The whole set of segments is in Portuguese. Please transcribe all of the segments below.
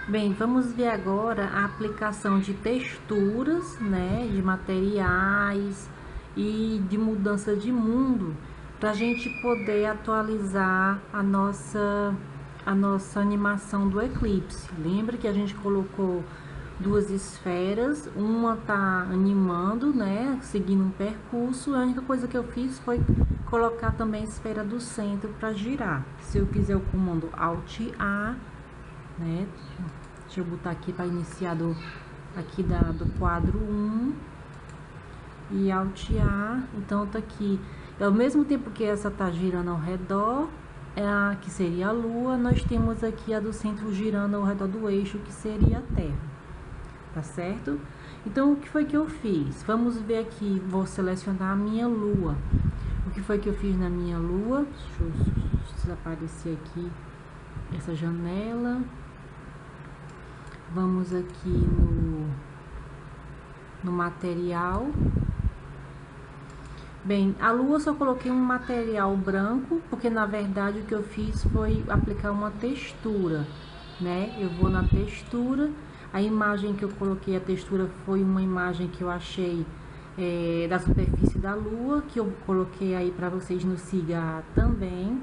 Bem, vamos ver agora a aplicação de texturas, né, de materiais e de mudança de mundo para a gente poder atualizar a nossa animação do eclipse. Lembra que a gente colocou duas esferas, uma tá animando, né, seguindo um percurso. A única coisa que eu fiz foi colocar também a esfera do centro para girar. Se eu fizer o comando Alt A, né? Deixa eu botar aqui para iniciar do quadro 1 e Alt A. Então tá aqui, ao mesmo tempo que essa tá girando ao redor, que seria a Lua, nós temos aqui a do centro girando ao redor do eixo, que seria a Terra, tá certo? Então o que foi que eu fiz? Vamos ver aqui, vou selecionar a minha Lua. O que foi que eu fiz na minha Lua? Deixa eu desaparecer aqui essa janela. Vamos aqui no material. Bem, a Lua eu só coloquei um material branco, porque na verdade o que eu fiz foi aplicar uma textura, né? Eu vou na textura, a imagem que eu coloquei, a textura foi uma imagem que eu achei da superfície da Lua, que eu coloquei aí para vocês no Siga também,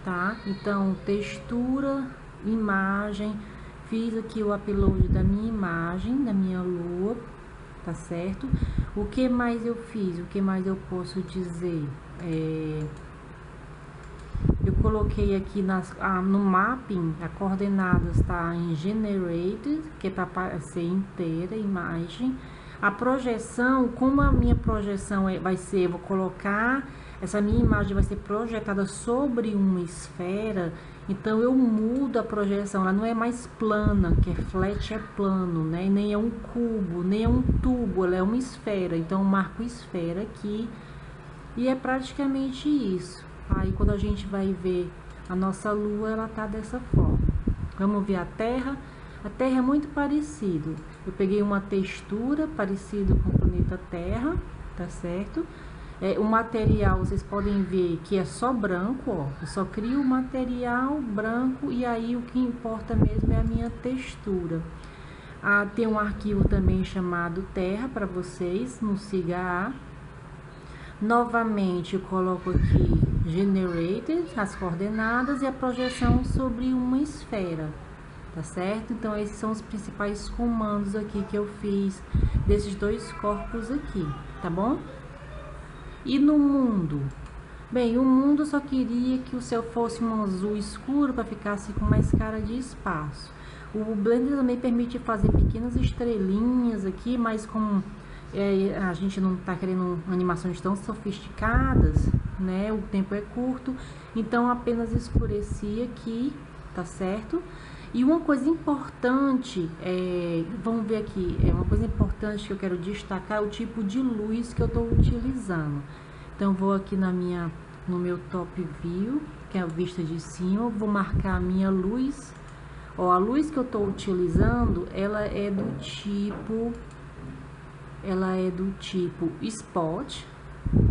tá? Então, textura, imagem. Fiz aqui o upload da minha imagem, da minha Lua, tá certo? O que mais eu fiz? O que mais eu posso dizer? Eu coloquei aqui no mapping, a coordenadas está em generated, que é para aparecer inteira a imagem. A projeção, como a minha projeção vai ser, eu vou colocar, essa minha imagem vai ser projetada sobre uma esfera. Então eu mudo a projeção, ela não é mais plana, que é flat, é plano, né? Nem é um cubo, nem é um tubo, ela é uma esfera. Então eu marco esfera aqui e é praticamente isso. Aí quando a gente vai ver a nossa Lua, ela tá dessa forma. Vamos ver a Terra. A Terra é muito parecido. Eu peguei uma textura parecida com o planeta Terra, tá certo? O material, vocês podem ver que é só branco, ó. Eu só crio o material branco e aí o que importa mesmo é a minha textura. Tem um arquivo também chamado Terra para vocês, no Siga A. Novamente, eu coloco aqui Generated, as coordenadas e a projeção sobre uma esfera, tá certo? Então, esses são os principais comandos aqui que eu fiz desses dois corpos aqui, tá bom? E no mundo? Bem, o mundo eu só queria que o céu fosse um azul escuro para ficar assim com mais cara de espaço. O Blender também permite fazer pequenas estrelinhas aqui, mas como a gente não está querendo animações tão sofisticadas, né? O tempo é curto, então apenas escureci aqui, tá certo? E uma coisa importante, vamos ver aqui, uma coisa importante que eu quero destacar é o tipo de luz que eu estou utilizando. Então, vou aqui no meu top view, que é a vista de cima, vou marcar a minha luz. Ó, a luz que eu estou utilizando, ela é do tipo spot,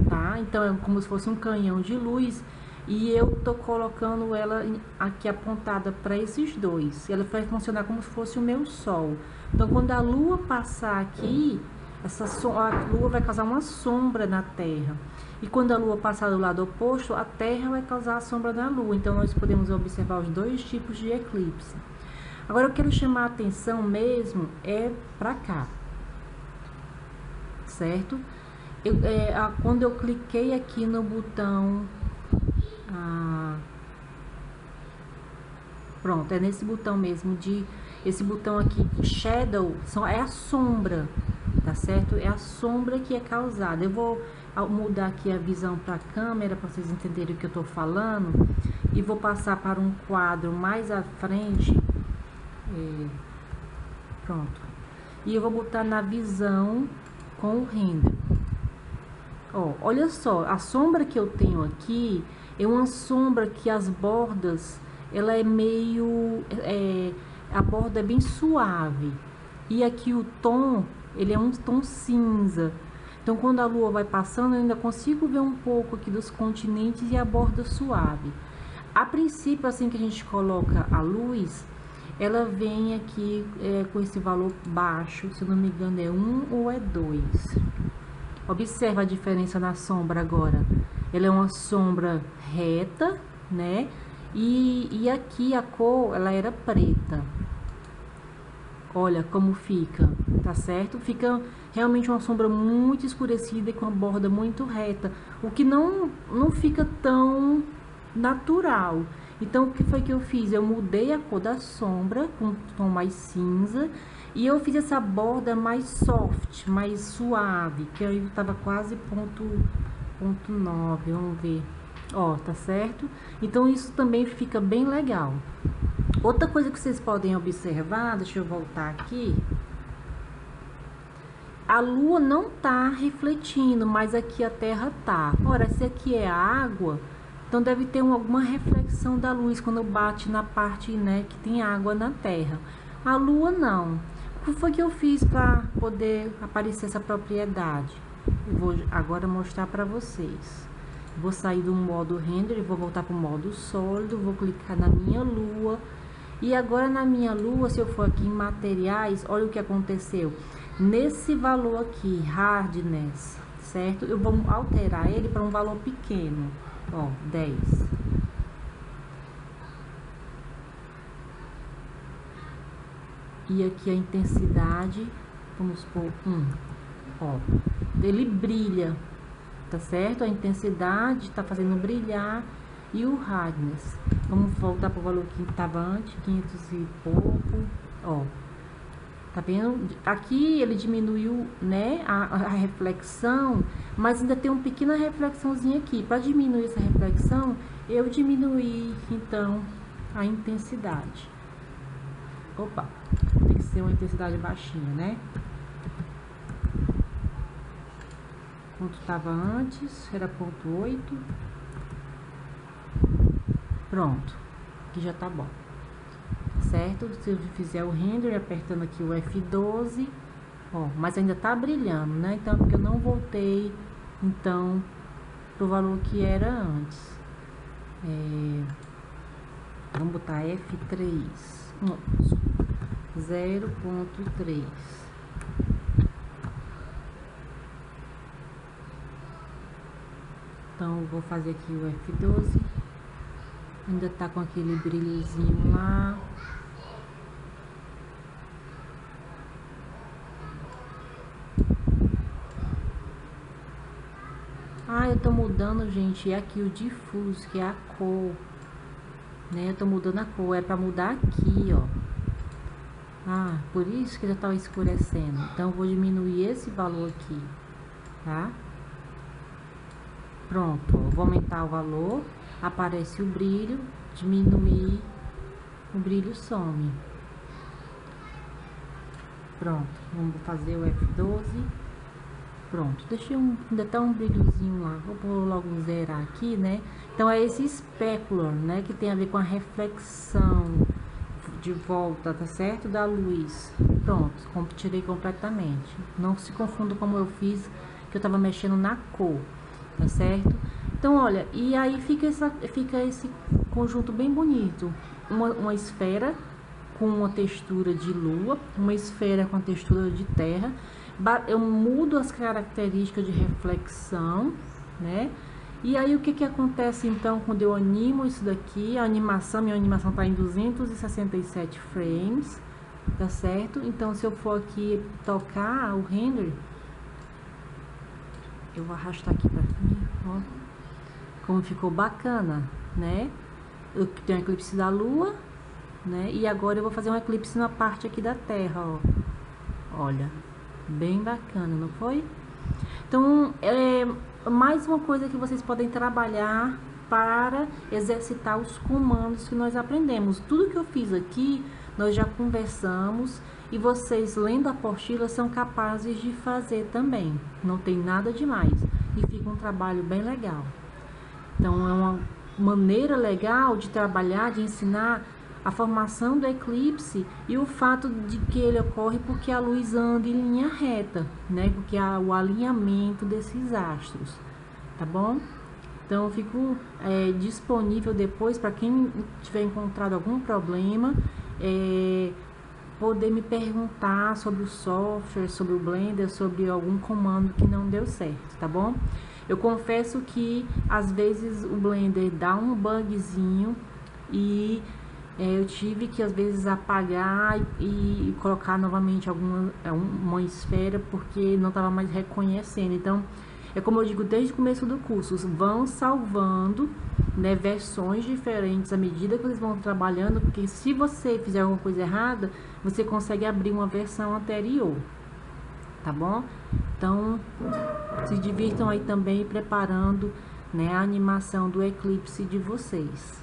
tá? Então, é como se fosse um canhão de luz. E eu tô colocando ela aqui apontada para esses dois. Ela vai funcionar como se fosse o meu sol. Então, quando a Lua passar aqui, a Lua vai causar uma sombra na Terra. E quando a Lua passar do lado oposto, a Terra vai causar a sombra na Lua. Então, nós podemos observar os dois tipos de eclipse. Agora, eu quero chamar a atenção mesmo para cá, certo? Quando eu cliquei aqui no botão... pronto, é nesse botão mesmo, esse botão aqui, Shadow, é a sombra, tá certo? É a sombra que é causada. Eu vou mudar aqui a visão para a câmera, para vocês entenderem o que eu tô falando, e vou passar para um quadro mais à frente, pronto, e eu vou botar na visão com o render. Ó, olha só, a sombra que eu tenho aqui é uma sombra que as bordas, ela é meio, a borda é bem suave. E aqui o tom, ele é um tom cinza. Então, quando a Lua vai passando, eu ainda consigo ver um pouco aqui dos continentes e a borda suave. A princípio, assim que a gente coloca a luz, ela vem aqui com esse valor baixo, se eu não me engano é 1 ou é 2. Observa a diferença na sombra agora. Ela é uma sombra reta, né? E aqui a cor, ela era preta. Olha como fica, tá certo? Fica realmente uma sombra muito escurecida e com a borda muito reta, o que não fica tão natural. Então, o que foi que eu fiz? Eu mudei a cor da sombra com um tom mais cinza e eu fiz essa borda mais soft, mais suave, que aí tava quase ponto 9, vamos ver. Ó, tá certo? Então, isso também fica bem legal. Outra coisa que vocês podem observar, deixa eu voltar aqui. A lua não tá refletindo, mas aqui a terra tá. Ora, se aqui é água, então deve ter alguma reflexão da luz quando bate na parte, né, que tem água na terra. A lua não. O que foi que eu fiz para poder aparecer essa propriedade? Eu vou agora mostrar para vocês. Vou sair do modo render e vou voltar para o modo sólido, vou clicar na minha lua. E agora na minha lua, se eu for aqui em materiais, olha o que aconteceu. Nesse valor aqui, hardness, certo? Eu vou alterar ele para um valor pequeno, ó, 10. E aqui a intensidade, vamos pôr 1, ó, ele brilha, tá certo? A intensidade tá fazendo brilhar e o hardness. Vamos voltar para o valor que estava antes, 500 e pouco, ó. Tá vendo? Aqui ele diminuiu, né, a reflexão, mas ainda tem uma pequena reflexãozinha aqui. Para diminuir essa reflexão, eu diminuí, então, a intensidade. Opa, tem que ser uma intensidade baixinha, né? Quanto estava antes, era 0,8. Pronto, aqui já tá bom. Certo? Se eu fizer o render apertando aqui o F12, ó, mas ainda tá brilhando, né? Então, porque eu não voltei, então, pro valor que era antes. Vamos botar F3, 0,3. Então, vou fazer aqui o F12. Ainda tá com aquele brilhozinho lá. Ah, eu tô mudando, gente, aqui o difuso, que é a cor, né? Eu tô mudando a cor, é pra mudar aqui, ó. Ah, por isso que já tava escurecendo. Então, eu vou diminuir esse valor aqui, tá? Pronto, ó, vou aumentar o valor, aparece o brilho, diminuir, o brilho some. Pronto, vamos fazer o F12. Pronto, deixei ainda tá um brilhozinho lá. Vou pôr logo zerar aqui, né? Então, é esse specular, né? Que tem a ver com a reflexão de volta, tá certo? Da luz. Pronto, tirei completamente. Não se confunda como eu fiz, que eu tava mexendo na cor, tá certo? Então, olha, e aí fica esse conjunto bem bonito. Uma esfera com uma textura de lua, uma esfera com a textura de terra. Eu mudo as características de reflexão, né? E aí, o que acontece, então, quando eu animo isso daqui? Minha animação tá em 267 frames, tá certo? Então, se eu for aqui tocar o render, eu vou arrastar aqui pra cima, ó. Como ficou bacana, né? Eu tenho um eclipse da lua, né? E agora eu vou fazer um eclipse na parte aqui da terra, ó. Olha, bem bacana, não foi? Então, mais uma coisa que vocês podem trabalhar para exercitar os comandos que nós aprendemos. Tudo que eu fiz aqui, nós já conversamos e vocês, lendo a apostila, são capazes de fazer também. Não tem nada demais e fica um trabalho bem legal. Então, é uma maneira legal de trabalhar, de ensinar a formação do eclipse e o fato de que ele ocorre porque a luz anda em linha reta, né? Porque há o alinhamento desses astros, tá bom? Então, eu fico disponível depois para quem tiver encontrado algum problema. poder me perguntar sobre o software, sobre o Blender, sobre algum comando que não deu certo, tá bom? Eu confesso que às vezes o Blender dá um bugzinho e eu tive que às vezes apagar e colocar novamente uma esfera porque não estava mais reconhecendo. Então, é como eu digo desde o começo do curso, vão salvando, né, versões diferentes à medida que vocês vão trabalhando, porque se você fizer alguma coisa errada, você consegue abrir uma versão anterior, tá bom? Então, se divirtam aí também preparando, né, a animação do eclipse de vocês.